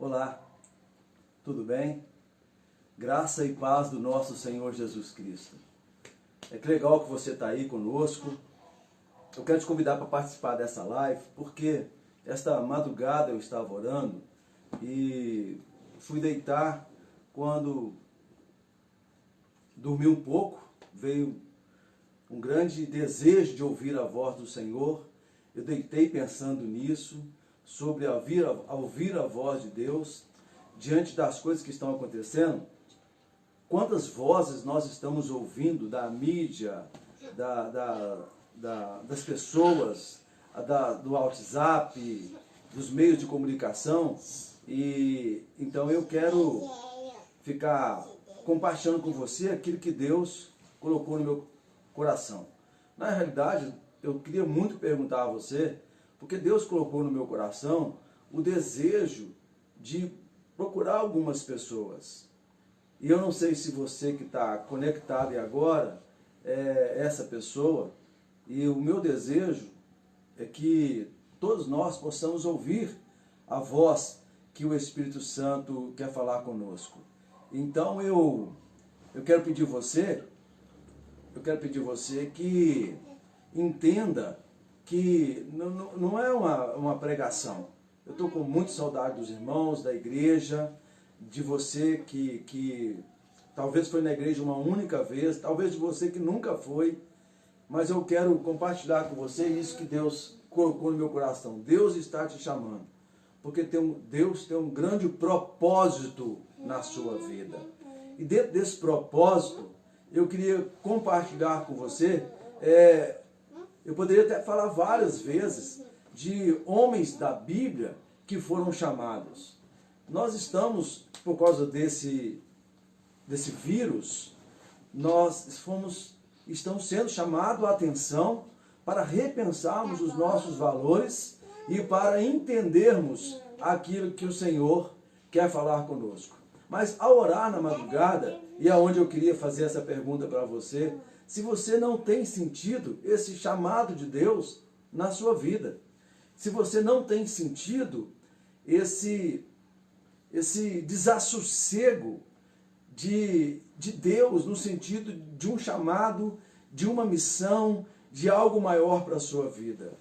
Olá, tudo bem? Graça e paz do nosso Senhor Jesus Cristo. É que legal que você está aí conosco. Eu quero te convidar para participar dessa live, porque esta madrugada eu estava orando e fui deitar. Quando dormi um pouco, veio um grande desejo de ouvir a voz do Senhor. Eu deitei pensando nisso, sobre ouvir a voz de Deus, diante das coisas que estão acontecendo. Quantas vozes nós estamos ouvindo da mídia, das pessoas, do WhatsApp, dos meios de comunicação. E então eu quero ficar compartilhando com você aquilo que Deus colocou no meu coração. Na realidade, eu queria muito perguntar a você, porque Deus colocou no meu coração o desejo de procurar algumas pessoas. E eu não sei se você que está conectado e agora é essa pessoa. E o meu desejo é que todos nós possamos ouvir a voz que o Espírito Santo quer falar conosco. Então eu quero pedir você que entenda que não é uma pregação. Eu estou com muita saudade dos irmãos, da igreja, de você que talvez foi na igreja uma única vez, talvez de você que nunca foi, mas eu quero compartilhar com você isso que Deus colocou no meu coração. Deus está te chamando, porque Deus tem um grande propósito na sua vida. E dentro desse propósito, eu queria compartilhar com você, eu poderia até falar várias vezes de homens da Bíblia que foram chamados. Nós estamos, por causa desse vírus, estamos sendo chamados a atenção para repensarmos os nossos valores e para entendermos aquilo que o Senhor quer falar conosco. Mas ao orar na madrugada, e é onde eu queria fazer essa pergunta para você, se você não tem sentido esse chamado de Deus na sua vida, se você não tem sentido esse desassossego de Deus no sentido de um chamado, de uma missão, de algo maior para a sua vida.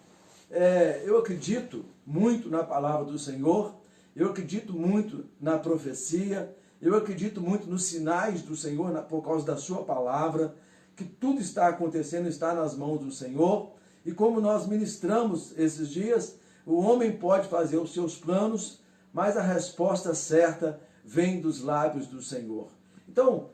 Eu acredito muito na palavra do Senhor, eu acredito muito na profecia, eu acredito muito nos sinais do Senhor por causa da sua palavra, que tudo está acontecendo, está nas mãos do Senhor. E como nós ministramos esses dias, o homem pode fazer os seus planos, mas a resposta certa vem dos lábios do Senhor. Então,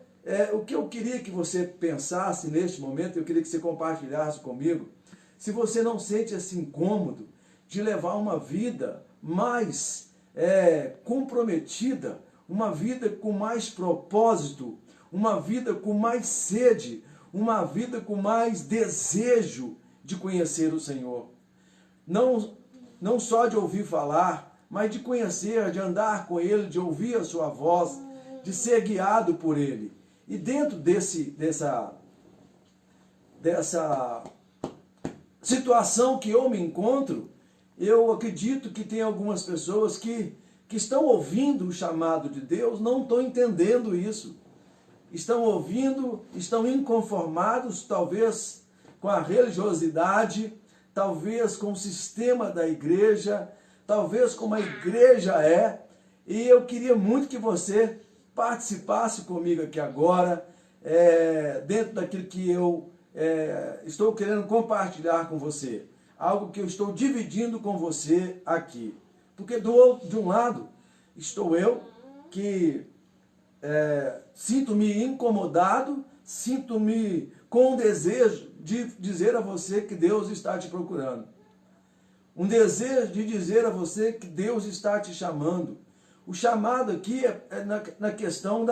o que eu queria que você pensasse neste momento, eu queria que você compartilhasse comigo, se você não sente esse incômodo de levar uma vida mais comprometida, uma vida com mais propósito, uma vida com mais sede, uma vida com mais desejo de conhecer o Senhor. Não só de ouvir falar, mas de conhecer, de andar com Ele, de ouvir a sua voz, de ser guiado por Ele. E dentro dessa situação que eu me encontro, eu acredito que tem algumas pessoas que estão ouvindo o chamado de Deus, não estão entendendo isso. Estão ouvindo, estão inconformados, talvez com a religiosidade, talvez com o sistema da igreja, talvez como a igreja é. E eu queria muito que você participasse comigo aqui agora, dentro daquilo que eu estou querendo compartilhar com você. Algo que eu estou dividindo com você aqui. Porque de um lado estou eu, que sinto-me incomodado, sinto-me com o desejo de dizer a você que Deus está te procurando. Um desejo de dizer a você que Deus está te chamando. O chamado aqui é na questão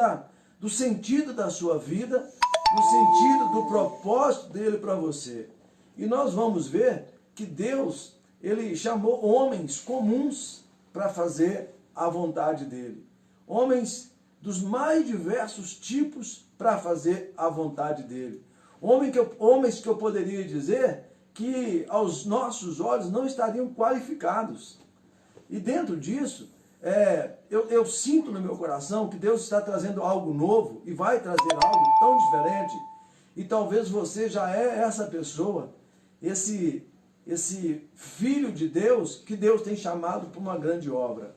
do sentido da sua vida, do sentido do propósito dele para você. E nós vamos ver que Deus, ele chamou homens comuns para fazer a vontade dele. Homens dos mais diversos tipos para fazer a vontade dele. Homens que eu poderia dizer que aos nossos olhos não estariam qualificados. E dentro disso, eu sinto no meu coração que Deus está trazendo algo novo e vai trazer algo tão diferente. E talvez você já é essa pessoa, esse filho de Deus que Deus tem chamado para uma grande obra.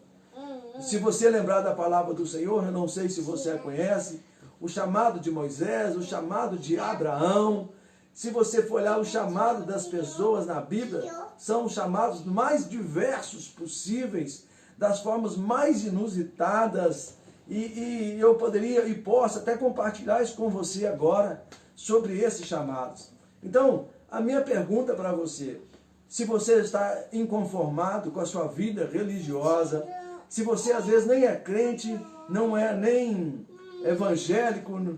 Se você lembrar da palavra do Senhor, eu não sei se você a conhece, o chamado de Moisés, o chamado de Abraão. Se você for olhar o chamado das pessoas na Bíblia, são os chamados mais diversos possíveis, das formas mais inusitadas, e eu poderia e posso até compartilhar isso com você agora, sobre esses chamados. Então, a minha pergunta para você, se você está inconformado com a sua vida religiosa, se você às vezes nem é crente, não é nem evangélico,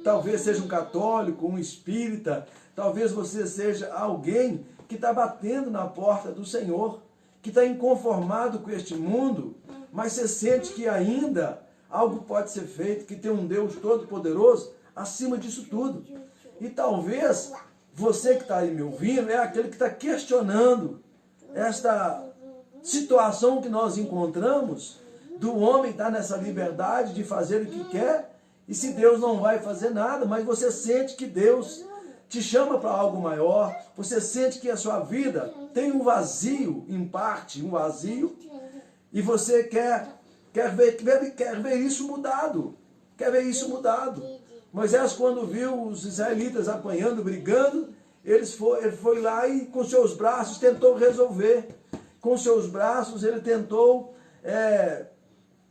talvez seja um católico, um espírita, talvez você seja alguém que está batendo na porta do Senhor, que está inconformado com este mundo, mas você sente que ainda algo pode ser feito, que tem um Deus todo-poderoso acima disso tudo. E talvez você que está aí me ouvindo é aquele que está questionando esta situação que nós encontramos do homem estar nessa liberdade de fazer o que quer, e se Deus não vai fazer nada, mas você sente que Deus te chama para algo maior, você sente que a sua vida tem um vazio, em parte, um vazio, e você quer ver isso mudado, quer ver isso mudado. Moisés, quando viu os israelitas apanhando, brigando, ele foi lá e com seus braços tentou resolver. Com seus braços ele tentou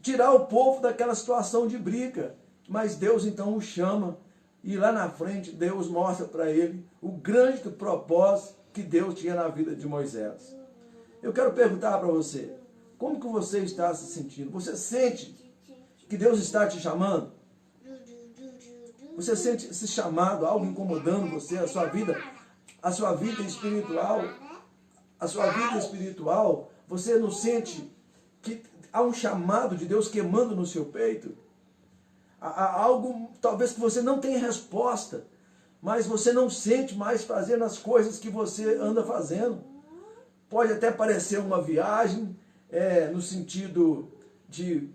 tirar o povo daquela situação de briga. Mas Deus então o chama e lá na frente Deus mostra para ele o grande propósito que Deus tinha na vida de Moisés. Eu quero perguntar para você, como que você está se sentindo? Você sente que Deus está te chamando? Você sente esse chamado, algo incomodando você, a sua vida espiritual? A sua vida espiritual, você não sente que há um chamado de Deus queimando no seu peito? Há algo, talvez que você não tenha resposta, mas você não sente mais fazendo as coisas que você anda fazendo. Pode até parecer uma viagem, no sentido de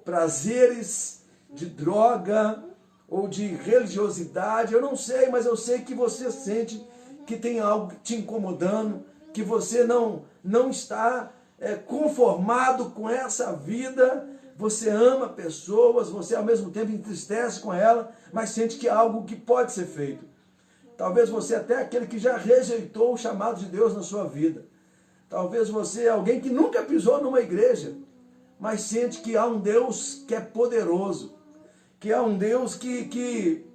prazeres, de droga, ou de religiosidade, eu não sei, mas eu sei que você sente que tem algo te incomodando, que você não está conformado com essa vida, você ama pessoas, você ao mesmo tempo entristece com ela, mas sente que é algo que pode ser feito. Talvez você até aquele que já rejeitou o chamado de Deus na sua vida. Talvez você é alguém que nunca pisou numa igreja, mas sente que há um Deus que é poderoso, que há um Deus que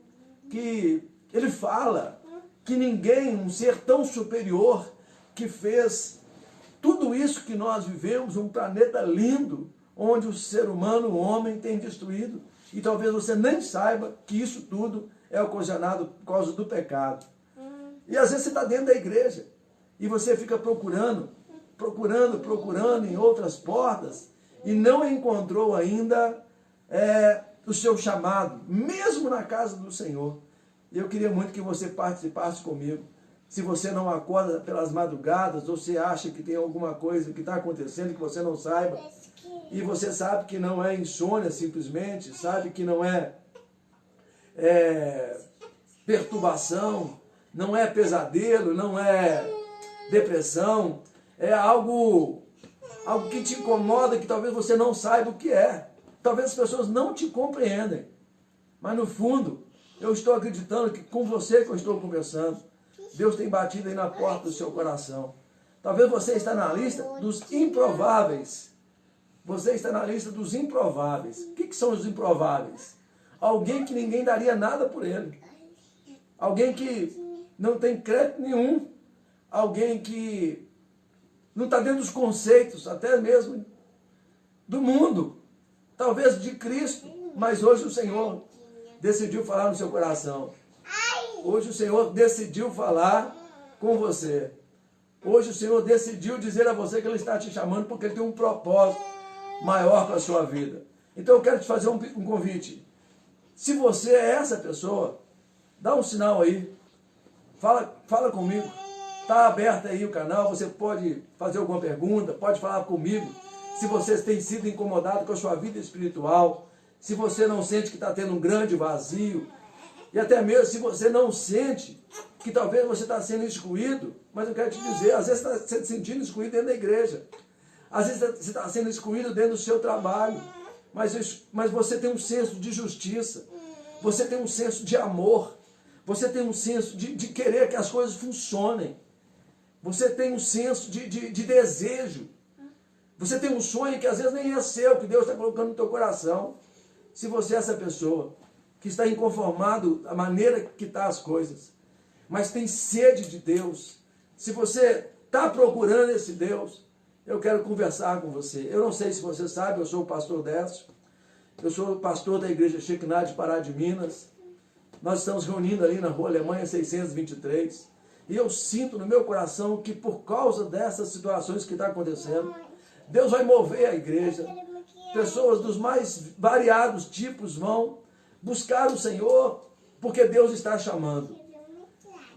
ele fala, que ninguém, um ser tão superior, que fez tudo isso que nós vivemos, um planeta lindo, onde o ser humano, o homem, tem destruído. E talvez você nem saiba que isso tudo é ocasionado por causa do pecado. E às vezes você está dentro da igreja, e você fica procurando em outras portas, e não encontrou ainda o seu chamado, mesmo na casa do Senhor. E eu queria muito que você participasse comigo. Se você não acorda pelas madrugadas, ou você acha que tem alguma coisa que está acontecendo que você não saiba, e você sabe que não é insônia simplesmente, sabe que não é perturbação, não é pesadelo, não é depressão, é algo que te incomoda, que talvez você não saiba o que é. Talvez as pessoas não te compreendem, mas no fundo, eu estou acreditando que com você que eu estou conversando, Deus tem batido aí na porta do seu coração. Talvez você está na lista dos improváveis. Você está na lista dos improváveis. O que são os improváveis? Alguém que ninguém daria nada por ele. Alguém que não tem crédito nenhum. Alguém que não está dentro dos conceitos, até mesmo do mundo. Talvez de Cristo, mas hoje o Senhor decidiu falar no seu coração. Hoje o Senhor decidiu falar com você. Hoje o Senhor decidiu dizer a você que Ele está te chamando porque Ele tem um propósito maior para a sua vida. Então eu quero te fazer um convite. Se você é essa pessoa, dá um sinal aí. Fala comigo. Está aberto aí o canal, você pode fazer alguma pergunta, pode falar comigo. se você tem sido incomodado com a sua vida espiritual, se você não sente que está tendo um grande vazio, e até mesmo se você não sente que talvez você está sendo excluído, mas eu quero te dizer, às vezes você está se sentindo excluído dentro da igreja, às vezes você está sendo excluído dentro do seu trabalho, mas você tem um senso de justiça, você tem um senso de amor, você tem um senso de querer que as coisas funcionem, você tem um senso de desejo, você tem um sonho que às vezes nem é seu, que Deus está colocando no teu coração. Se você é essa pessoa que está inconformado da maneira que estão as coisas, mas tem sede de Deus, se você está procurando esse Deus, eu quero conversar com você. Eu não sei se você sabe, eu sou o pastor Décio, eu sou o pastor da igreja Shekinah de Pará de Minas. Nós estamos reunindo ali na Rua Alemanha 623, e eu sinto no meu coração que por causa dessas situações que estão acontecendo, Deus vai mover a igreja. Pessoas dos mais variados tipos vão buscar o Senhor, porque Deus está chamando.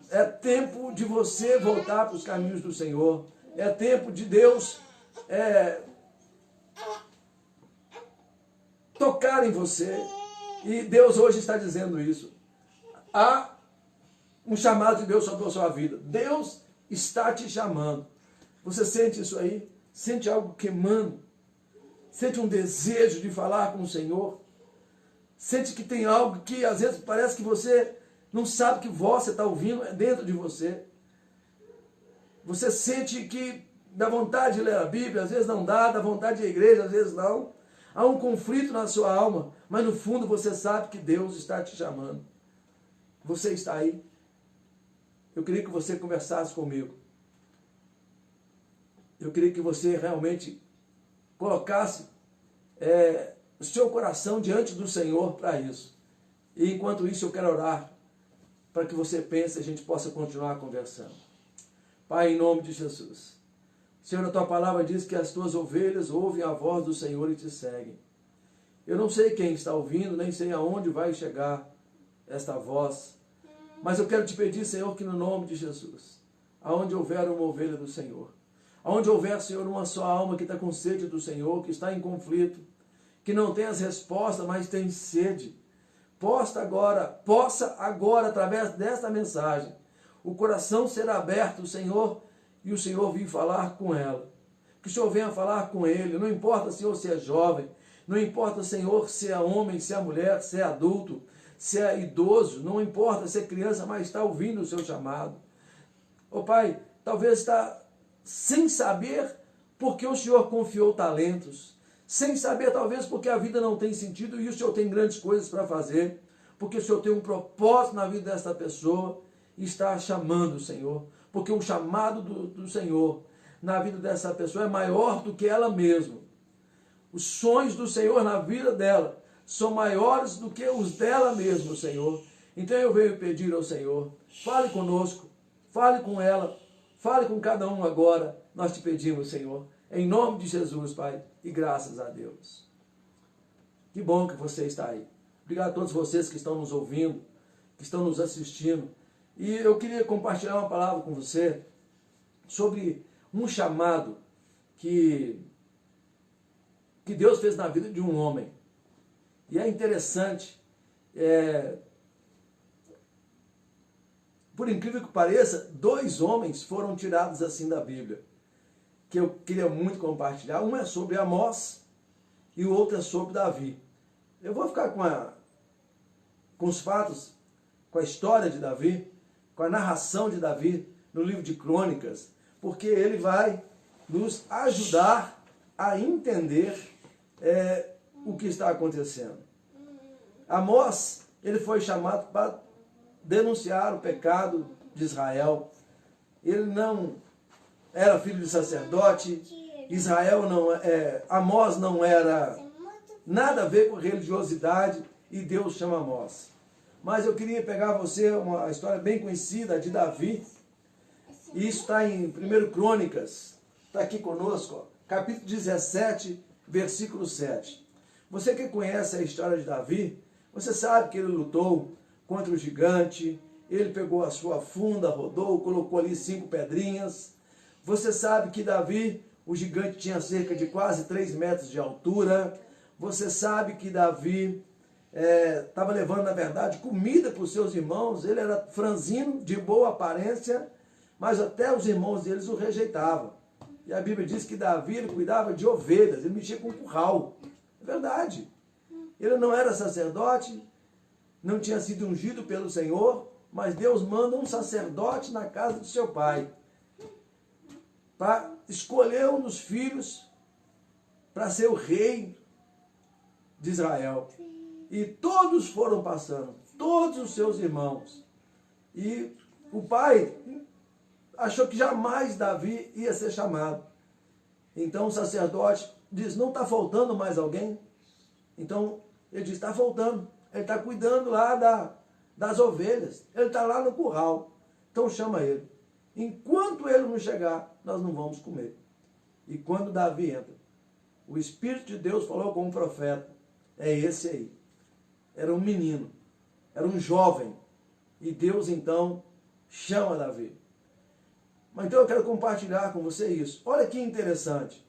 É tempo de você voltar para os caminhos do Senhor. É tempo de Deus tocar em você. E Deus hoje está dizendo isso. Há um chamado de Deus sobre a sua vida. Deus está te chamando. Você sente isso aí? Sente algo queimando? Sente um desejo de falar com o Senhor? Sente que tem algo que às vezes parece que você não sabe que voz você está ouvindo dentro de você? Você sente que dá vontade de ler a Bíblia, às vezes não dá vontade de ir à igreja, às vezes não. Há um conflito na sua alma, mas no fundo você sabe que Deus está te chamando. Você está aí. Eu queria que você conversasse comigo. Eu queria que você realmente colocasse o seu coração diante do Senhor para isso. E enquanto isso eu quero orar para que você pense e a gente possa continuar conversando. Pai, em nome de Jesus. Senhor, a tua palavra diz que as tuas ovelhas ouvem a voz do Senhor e te seguem. Eu não sei quem está ouvindo, nem sei aonde vai chegar esta voz, mas eu quero te pedir, Senhor, que no nome de Jesus, aonde houver uma ovelha do Senhor, aonde houver, Senhor, uma só alma que está com sede do Senhor, que está em conflito, que não tem as respostas, mas tem sede, possa agora, através desta mensagem, o coração ser aberto, Senhor, e o Senhor vir falar com ela. Que o Senhor venha falar com ele. Não importa, Senhor, se é jovem. Não importa, Senhor, se é homem, se é mulher, se é adulto, se é idoso. Não importa se é criança, mas está ouvindo o seu chamado. Ô Pai, talvez está sem saber porque o Senhor confiou talentos. Sem saber, talvez, porque a vida não tem sentido e o Senhor tem grandes coisas para fazer. Porque o Senhor tem um propósito na vida dessa pessoa e está chamando o Senhor. Porque o chamado do Senhor na vida dessa pessoa é maior do que ela mesma. Os sonhos do Senhor na vida dela são maiores do que os dela mesma, Senhor. Então eu venho pedir ao Senhor, fale conosco, fale com ela, fale com cada um agora. Nós te pedimos, Senhor, em nome de Jesus, Pai, e graças a Deus. Que bom que você está aí. Obrigado a todos vocês que estão nos ouvindo, que estão nos assistindo. E eu queria compartilhar uma palavra com você sobre um chamado que Deus fez na vida de um homem. E é interessante, por incrível que pareça, 2 homens foram tirados assim da Bíblia, que eu queria muito compartilhar. Um é sobre Amós e o outro é sobre Davi. Eu vou ficar com os fatos, com a história de Davi, com a narração de Davi no livro de Crônicas, porque ele vai nos ajudar a entender o que está acontecendo. Amós, ele foi chamado para denunciar o pecado de Israel. Ele não era filho de sacerdote, Amós não era nada a ver com religiosidade, e Deus chama Amós. Mas eu queria pegar você uma história bem conhecida de Davi. E isso está em 1 Crônicas. Está aqui conosco, ó, capítulo 17, versículo 7. Você que conhece a história de Davi, você sabe que ele lutou contra o gigante. Ele pegou a sua funda, rodou, colocou ali 5 pedrinhas. Você sabe que Davi O gigante tinha cerca de quase 3 metros de altura. Você sabe que Davi estava levando, na verdade, comida para os seus irmãos. Ele era franzino, de boa aparência, mas até os irmãos deles o rejeitavam. E a Bíblia diz que Davi ele cuidava de ovelhas, ele mexia com curral. É verdade. Ele não era sacerdote, não tinha sido ungido pelo Senhor, mas Deus manda um sacerdote na casa de seu pai para escolher um dos filhos para ser o rei de Israel. E todos foram passando, todos os seus irmãos. E o pai achou que jamais Davi ia ser chamado. Então o sacerdote diz, não está faltando mais alguém? Então ele diz, está faltando. Ele está cuidando lá das ovelhas. Ele está lá no curral. Então chama ele. Enquanto ele não chegar, nós não vamos comer. E quando Davi entra, o Espírito de Deus falou com o profeta, é esse aí. Era um menino, era um jovem. E Deus então chama Davi. Mas então eu quero compartilhar com você isso. Olha que interessante.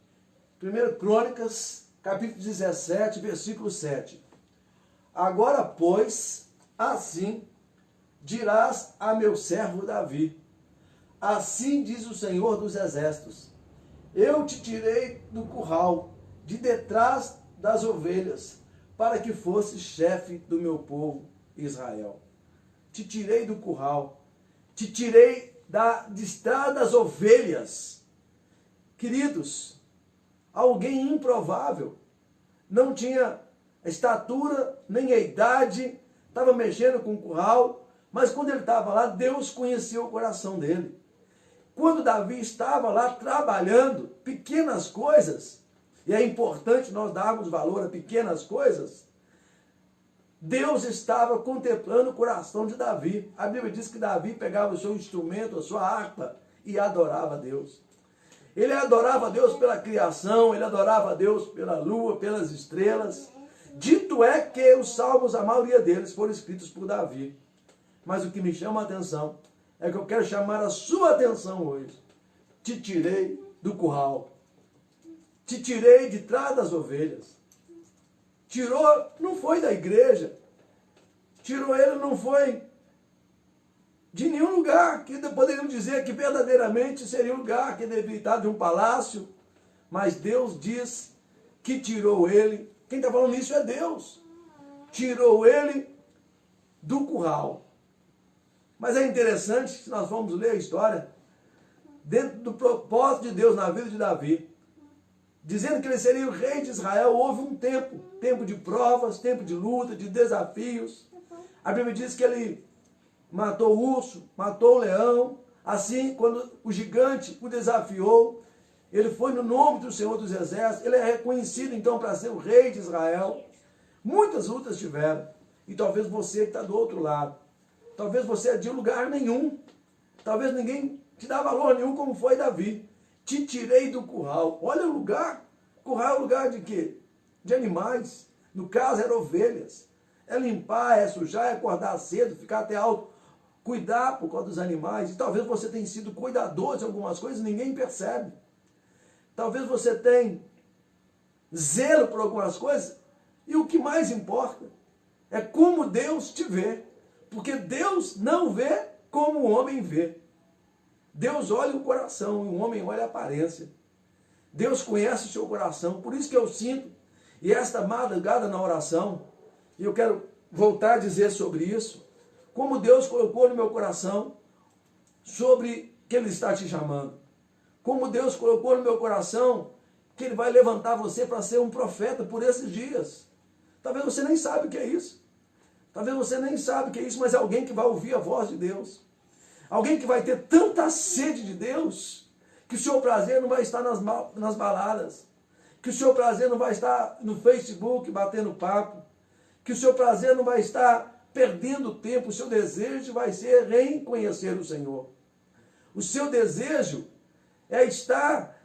1 Crônicas, capítulo 17, versículo 7. Agora, pois, assim dirás a meu servo Davi. Assim diz o Senhor dos Exércitos. Eu te tirei do curral, de detrás das ovelhas, para que fosses chefe do meu povo Israel. Te tirei do curral, te tirei de estrada das ovelhas. Queridos, alguém improvável, não tinha estatura, nem a idade, estava mexendo com o curral, mas quando ele estava lá, Deus conhecia o coração dele. Quando Davi estava lá trabalhando, pequenas coisas, e é importante nós darmos valor a pequenas coisas, Deus estava contemplando o coração de Davi. A Bíblia diz que Davi pegava o seu instrumento, a sua harpa, e adorava a Deus. Ele adorava a Deus pela criação, ele adorava a Deus pela lua, pelas estrelas. Dito é que os salmos, a maioria deles, foram escritos por Davi. Mas o que me chama a atenção é que eu quero chamar a sua atenção hoje. Te tirei do curral. Te tirei de trás das ovelhas. Tirou, não foi da igreja. Tirou ele, não foi de nenhum lugar que poderíamos dizer que verdadeiramente seria um lugar que deveria estar de um palácio. Mas Deus diz que tirou ele. Quem está falando isso é Deus. Tirou ele do curral. Mas é interessante, se nós vamos ler a história, dentro do propósito de Deus na vida de Davi, dizendo que ele seria o rei de Israel, houve um tempo de provas, tempo de luta, de desafios. A Bíblia diz que ele matou o urso, matou o leão. Assim, quando o gigante o desafiou, ele foi no nome do Senhor dos Exércitos. Ele é reconhecido, então, para ser o rei de Israel. Muitas lutas tiveram. E talvez você que está do outro lado. Talvez você é de lugar nenhum. Talvez ninguém te dá valor nenhum, como foi Davi. Te tirei do curral. Olha o lugar. Curral é lugar de quê? De animais. No caso, eram ovelhas. É limpar, é sujar, é acordar cedo, ficar até alto. Cuidar por causa dos animais. E talvez você tenha sido cuidadoso de algumas coisas e ninguém percebe. Talvez você tenha zelo por algumas coisas. E o que mais importa é como Deus te vê. Porque Deus não vê como o homem vê. Deus olha o coração e o homem olha a aparência. Deus conhece o seu coração. Por isso que eu sinto, e esta madrugada na oração, e eu quero voltar a dizer sobre isso, como Deus colocou no meu coração sobre que Ele está te chamando. Como Deus colocou no meu coração que Ele vai levantar você para ser um profeta por esses dias. Talvez você nem sabe o que é isso. Talvez você nem sabe o que é isso, mas é alguém que vai ouvir a voz de Deus. Alguém que vai ter tanta sede de Deus, que o seu prazer não vai estar nas baladas, que o seu prazer não vai estar no Facebook batendo papo, que o seu prazer não vai estar perdendo tempo, o seu desejo vai ser em conhecer o Senhor. O seu desejo é estar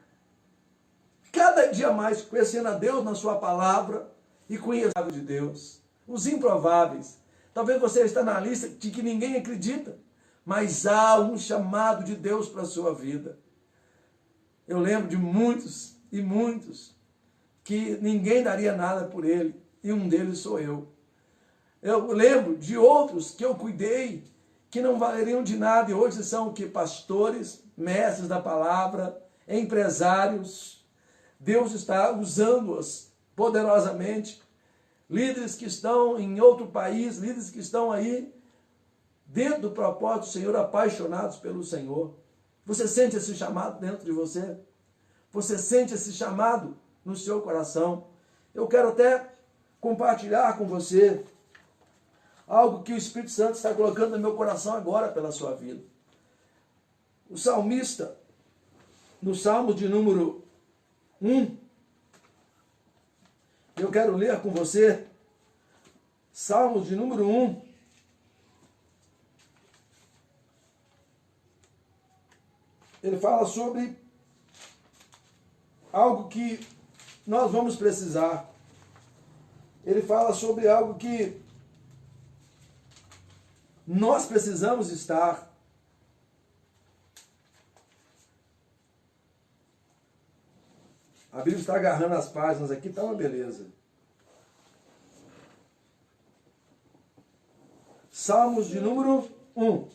cada dia mais conhecendo a Deus na sua palavra e conhecendo de Deus. Os improváveis. Talvez você está na lista de que ninguém acredita, mas há um chamado de Deus para a sua vida. Eu lembro de muitos e muitos que ninguém daria nada por ele, e um deles sou eu. Eu lembro de outros que eu cuidei, que não valeriam de nada, e hoje são que pastores, mestres da palavra, empresários. Deus está usando-os poderosamente. Líderes que estão em outro país, líderes que estão aí dentro do propósito do Senhor, apaixonados pelo Senhor. Você sente esse chamado dentro de você? Você sente esse chamado no seu coração? Eu quero até compartilhar com você algo que o Espírito Santo está colocando no meu coração agora pela sua vida. O salmista, no Salmo de número 1, eu quero ler com você, Salmo de número 1, ele fala sobre algo que nós vamos precisar. Ele fala sobre algo que nós precisamos estar. A Bíblia está agarrando as páginas aqui, está uma beleza. Salmos de número 1.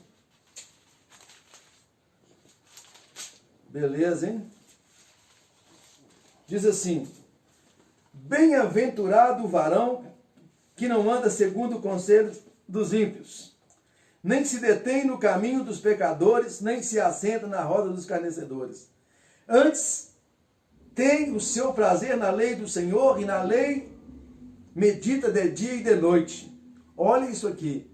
Beleza, hein? Diz assim: bem-aventurado o varão que não anda segundo o conselho dos ímpios, nem se detém no caminho dos pecadores, nem se assenta na roda dos escarnecedores. Antes, tem o seu prazer na lei do Senhor, e na lei medita de dia e de noite. Olha isso aqui.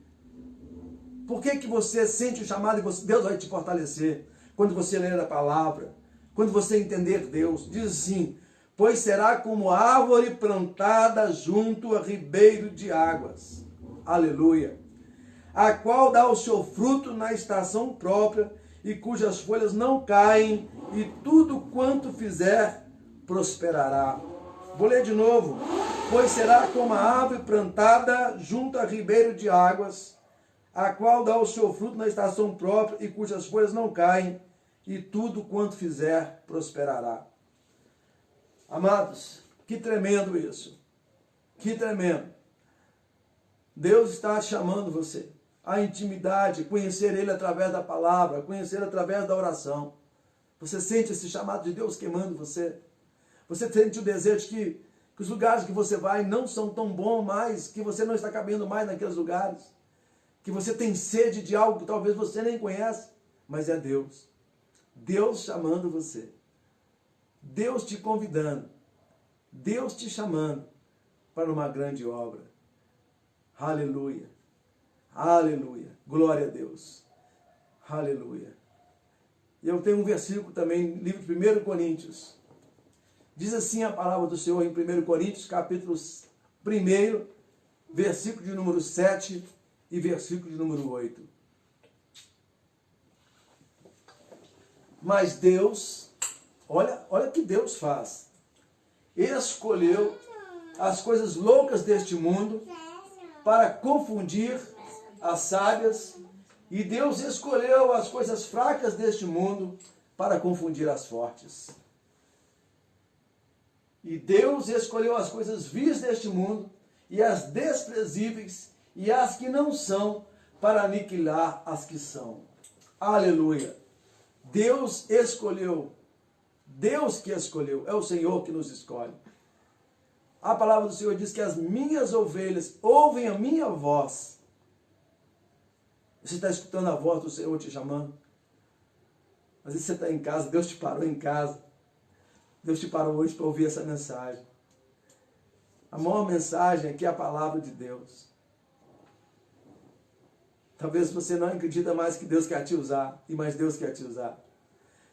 Por que você sente o chamado e Deus vai te fortalecer? Quando você ler a palavra, quando você entender Deus. Diz assim: pois será como árvore plantada junto a ribeiro de águas. Aleluia. A qual dá o seu fruto na estação própria, e cujas folhas não caem, e tudo quanto fizer prosperará. Vou ler de novo. Pois será como a árvore plantada junto a ribeiro de águas, a qual dá o seu fruto na estação própria, e cujas folhas não caem, e tudo quanto fizer prosperará. Amados, que tremendo isso. Que tremendo. Deus está chamando você à intimidade, conhecer Ele através da palavra, conhecer através da oração. Você sente esse chamado de Deus queimando você? Você sente o desejo que os lugares que você vai não são tão bons mais, que você não está cabendo mais naqueles lugares, que você tem sede de algo que talvez você nem conhece, mas é Deus. Deus chamando você. Deus te convidando. Deus te chamando para uma grande obra. Aleluia. Aleluia. Glória a Deus. Aleluia. E eu tenho um versículo também, livro de 1 Coríntios. Diz assim a palavra do Senhor em 1 Coríntios, capítulo 1, versículo de número 7 e versículo de número 8. Mas Deus, olha o que Deus faz. Escolheu as coisas loucas deste mundo para confundir as sábias, e Deus escolheu as coisas fracas deste mundo para confundir as fortes. E Deus escolheu as coisas vis deste mundo, e as desprezíveis, e as que não são, para aniquilar as que são. Aleluia! Deus escolheu. Deus que escolheu. É o Senhor que nos escolhe. A palavra do Senhor diz que as minhas ovelhas ouvem a minha voz. Você está escutando a voz do Senhor te chamando? Às vezes você está em casa, Deus te parou em casa. Deus te parou hoje para ouvir essa mensagem. A maior mensagem aqui é a palavra de Deus. Talvez você não acredita mais que Deus quer te usar, e mais Deus quer te usar.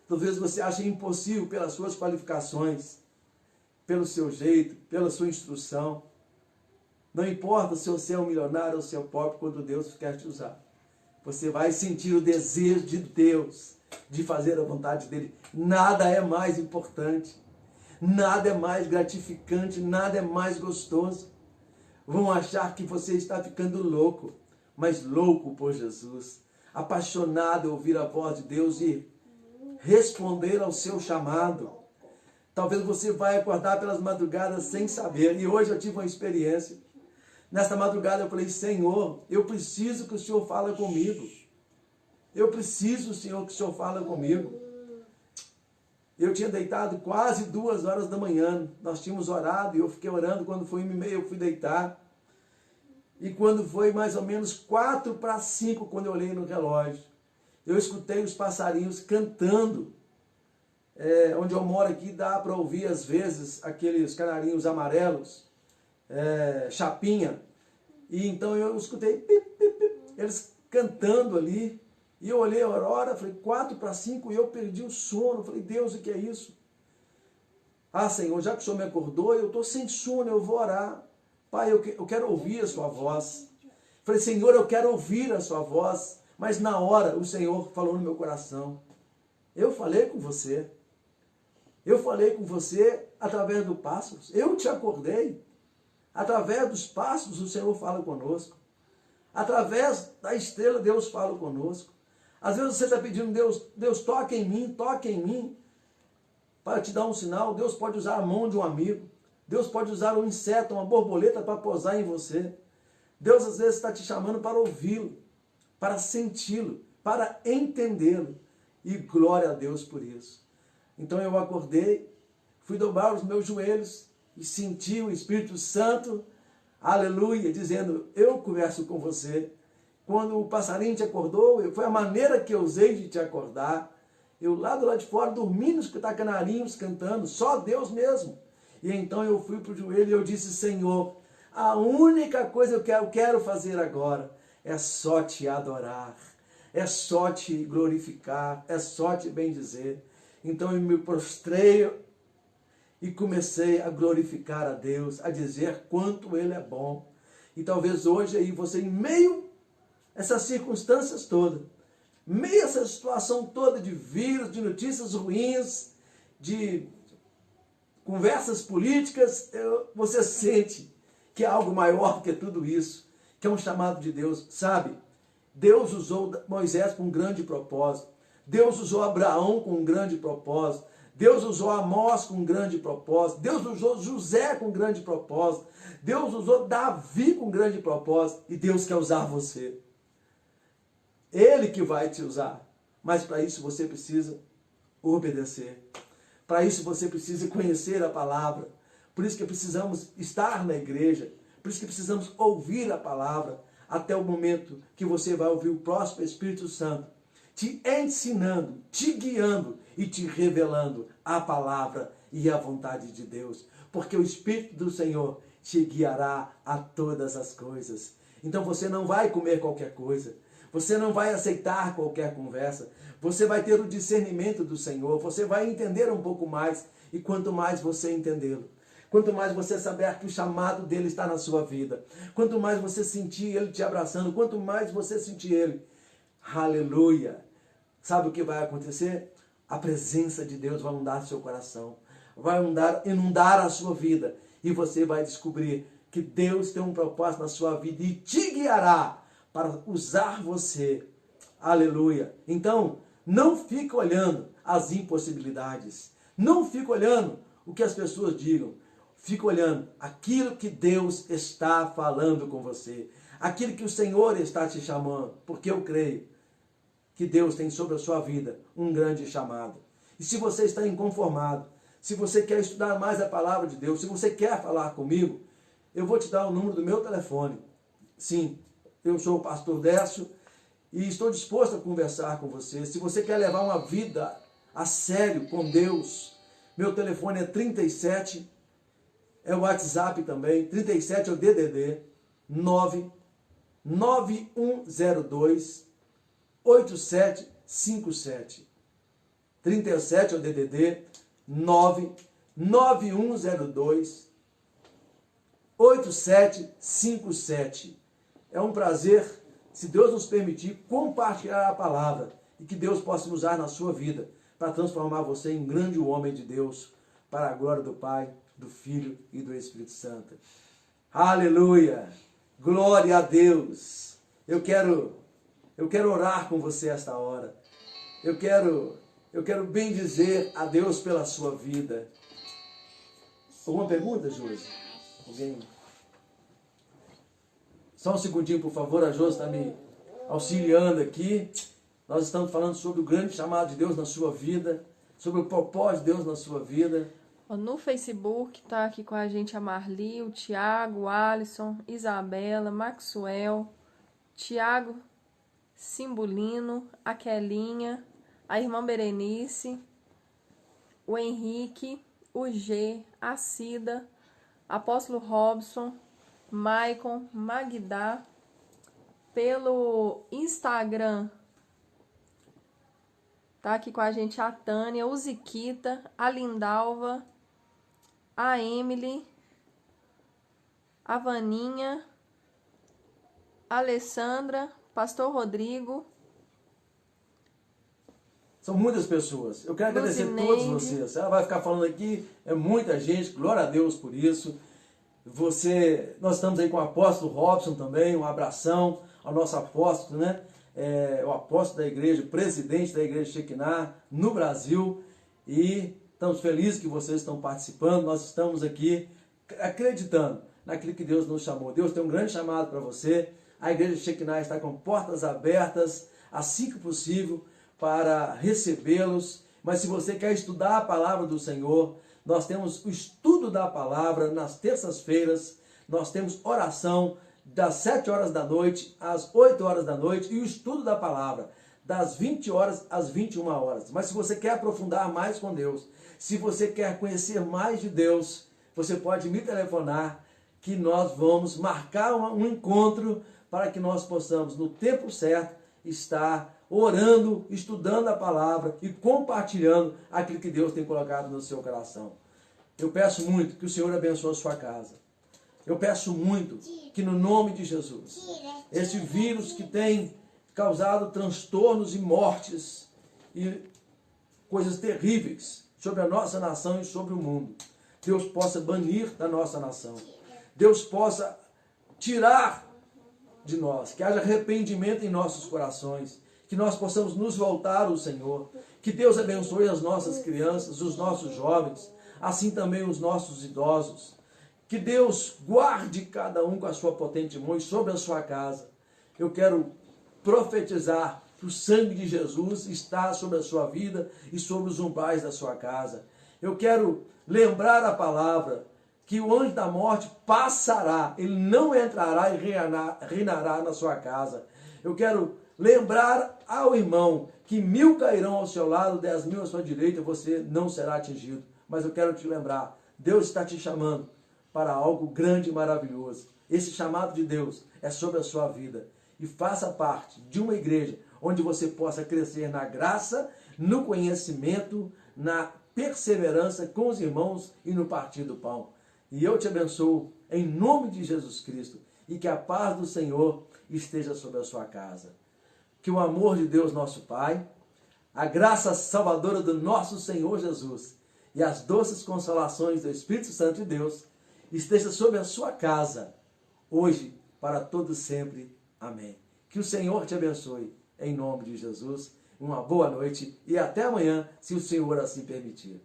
Talvez você ache impossível pelas suas qualificações, pelo seu jeito, pela sua instrução. Não importa se você é um milionário ou se é pobre, quando Deus quer te usar. Você vai sentir o desejo de Deus de fazer a vontade dele. Nada é mais importante, nada é mais gratificante, nada é mais gostoso. Vão achar que você está ficando louco, mas louco por Jesus, apaixonado a ouvir a voz de Deus e responder ao seu chamado. Talvez você vai acordar pelas madrugadas sem saber. E hoje eu tive uma experiência. Nesta madrugada eu falei, Senhor, eu preciso que o Senhor fale comigo. Eu preciso, Senhor, que o Senhor fale comigo. Eu tinha deitado quase 2 horas da manhã. Nós tínhamos orado e eu fiquei orando. Quando foi 1h30 eu fui deitar. E quando foi mais ou menos 4 para 5, quando eu olhei no relógio, eu escutei os passarinhos cantando. Onde eu moro aqui dá para ouvir às vezes aqueles canarinhos amarelos, chapinha. E então eu escutei pip, pip, pip, eles cantando ali. E eu olhei a hora, falei 4 para 5 e eu perdi o sono. Falei, Deus, o que é isso? Ah, Senhor, já que o Senhor me acordou, eu estou sem sono, eu vou orar. Pai, eu quero ouvir a sua voz. Falei, Senhor, eu quero ouvir a sua voz. Mas na hora o Senhor falou no meu coração. Eu falei com você. Eu falei com você através dos pássaros. Eu te acordei. Através dos pássaros o Senhor fala conosco. Através da estrela Deus fala conosco. Às vezes você está pedindo, Deus toque em mim, para te dar um sinal. Deus pode usar a mão de um amigo. Deus pode usar um inseto, uma borboleta para pousar em você. Deus às vezes está te chamando para ouvi-lo, para senti-lo, para entendê-lo. E glória a Deus por isso. Então eu acordei, fui dobrar os meus joelhos e senti o Espírito Santo, aleluia, dizendo, eu converso com você. Quando o passarinho te acordou, foi a maneira que eu usei de te acordar. Eu lá do lado de fora, dormindo, escutar canarinhos cantando, só Deus mesmo. E então eu fui para o joelho e eu disse, Senhor, a única coisa que eu quero fazer agora é só te adorar, é só te glorificar, é só te bendizer. Então eu me prostrei e comecei a glorificar a Deus, a dizer quanto Ele é bom. E talvez hoje aí você, em meio a essas circunstâncias todas, meio a essa situação toda de vírus, de notícias ruins, de conversas políticas, você sente que é algo maior que tudo isso, que é um chamado de Deus, sabe? Deus usou Moisés com um grande propósito. Deus usou Abraão com um grande propósito. Deus usou Amós com um grande propósito. Deus usou José com um grande propósito. Deus usou Davi com um grande propósito. E Deus quer usar você. Ele que vai te usar. Mas para isso você precisa obedecer. Para isso você precisa conhecer a palavra. Por isso que precisamos estar na igreja. Por isso que precisamos ouvir a palavra. Até o momento que você vai ouvir o próximo Espírito Santo te ensinando, te guiando e te revelando a palavra e a vontade de Deus. Porque o Espírito do Senhor te guiará a todas as coisas. Então você não vai comer qualquer coisa. Você não vai aceitar qualquer conversa. Você vai ter o discernimento do Senhor. Você vai entender um pouco mais. E quanto mais você entendê-lo, quanto mais você saber que o chamado dele está na sua vida, quanto mais você sentir ele te abraçando, quanto mais você sentir ele, aleluia, sabe o que vai acontecer? A presença de Deus vai inundar seu coração, vai inundar a sua vida, e você vai descobrir que Deus tem um propósito na sua vida e te guiará para usar você, aleluia. Então, não fique olhando as impossibilidades, não fique olhando o que as pessoas digam, fique olhando aquilo que Deus está falando com você, aquilo que o Senhor está te chamando, porque eu creio que Deus tem sobre a sua vida um grande chamado. E se você está inconformado, se você quer estudar mais a palavra de Deus, se você quer falar comigo, eu vou te dar o número do meu telefone. Sim, eu sou o pastor Décio e estou disposto a conversar com você. Se você quer levar uma vida a sério com Deus, meu telefone é 37, é o WhatsApp também, 37 é o DDD, 99102 8757. 37 é o DDD, 99102 8757. É um prazer, se Deus nos permitir, compartilhar a palavra e que Deus possa usar na sua vida para transformar você em um grande homem de Deus, para a glória do Pai, do Filho e do Espírito Santo. Aleluia! Glória a Deus! Eu quero orar com você esta hora. Eu quero Eu quero bendizer a Deus pela sua vida. Alguma pergunta, Josi? Alguém? Só um segundinho, por favor. A Josi está me auxiliando aqui. Nós estamos falando sobre o grande chamado de Deus na sua vida, sobre o propósito de Deus na sua vida. No Facebook está aqui com a gente a Marli, o Tiago, o Alisson, Isabela, Maxwell, Tiago Cimbulino, a Kelinha, a irmã Berenice, o Henrique, o G, a Cida, Apóstolo Robson, Maicon, Magda. Pelo Instagram tá aqui com a gente a Tânia, o Ziquita, a Lindalva, a Emily, a Vaninha, a Alessandra, Pastor Rodrigo. São muitas pessoas. Eu quero agradecer a todos vocês. Ela vai ficar falando aqui, é muita gente, glória a Deus por isso. Nós estamos aí com o apóstolo Robson também, um abração ao nosso apóstolo, né? O apóstolo da igreja, presidente da igreja Shekinah no Brasil, e estamos felizes que vocês estão participando. Nós estamos aqui acreditando naquilo que Deus nos chamou. Deus tem um grande chamado para você. A igreja Shekinah está com portas abertas, assim que possível, para recebê-los. Mas se você quer estudar a palavra do Senhor, nós temos o estudo da palavra nas terças-feiras, nós temos oração das 7 horas da noite às 8 horas da noite, e o estudo da palavra das 20 horas às 21 horas. Mas se você quer aprofundar mais com Deus, se você quer conhecer mais de Deus, você pode me telefonar, que nós vamos marcar um encontro para que nós possamos, no tempo certo, estar orando, estudando a palavra e compartilhando aquilo que Deus tem colocado no seu coração. Eu peço muito que o Senhor abençoe a sua casa. Eu peço muito que no nome de Jesus, esse vírus que tem causado transtornos e mortes e coisas terríveis sobre a nossa nação e sobre o mundo, Deus possa banir da nossa nação. Deus possa tirar de nós, que haja arrependimento em nossos corações, que nós possamos nos voltar ao Senhor, que Deus abençoe as nossas crianças, os nossos jovens, assim também os nossos idosos. Que Deus guarde cada um com a sua potente mão e sobre a sua casa. Eu quero profetizar que o sangue de Jesus está sobre a sua vida e sobre os umbrais da sua casa. Eu quero lembrar a palavra que o anjo da morte passará, ele não entrará e reinará na sua casa. Eu quero lembrar ao irmão que 1000 cairão ao seu lado, 10.000 à sua direita, você não será atingido. Mas eu quero te lembrar, Deus está te chamando para algo grande e maravilhoso. Esse chamado de Deus é sobre a sua vida. E faça parte de uma igreja onde você possa crescer na graça, no conhecimento, na perseverança com os irmãos e no partir do pão. E eu te abençoo em nome de Jesus Cristo, e que a paz do Senhor esteja sobre a sua casa. Que o amor de Deus nosso Pai, a graça salvadora do nosso Senhor Jesus e as doces consolações do Espírito Santo de Deus esteja sobre a sua casa, hoje, para todos sempre. Amém. Que o Senhor te abençoe, em nome de Jesus. Uma boa noite e até amanhã, se o Senhor assim permitir.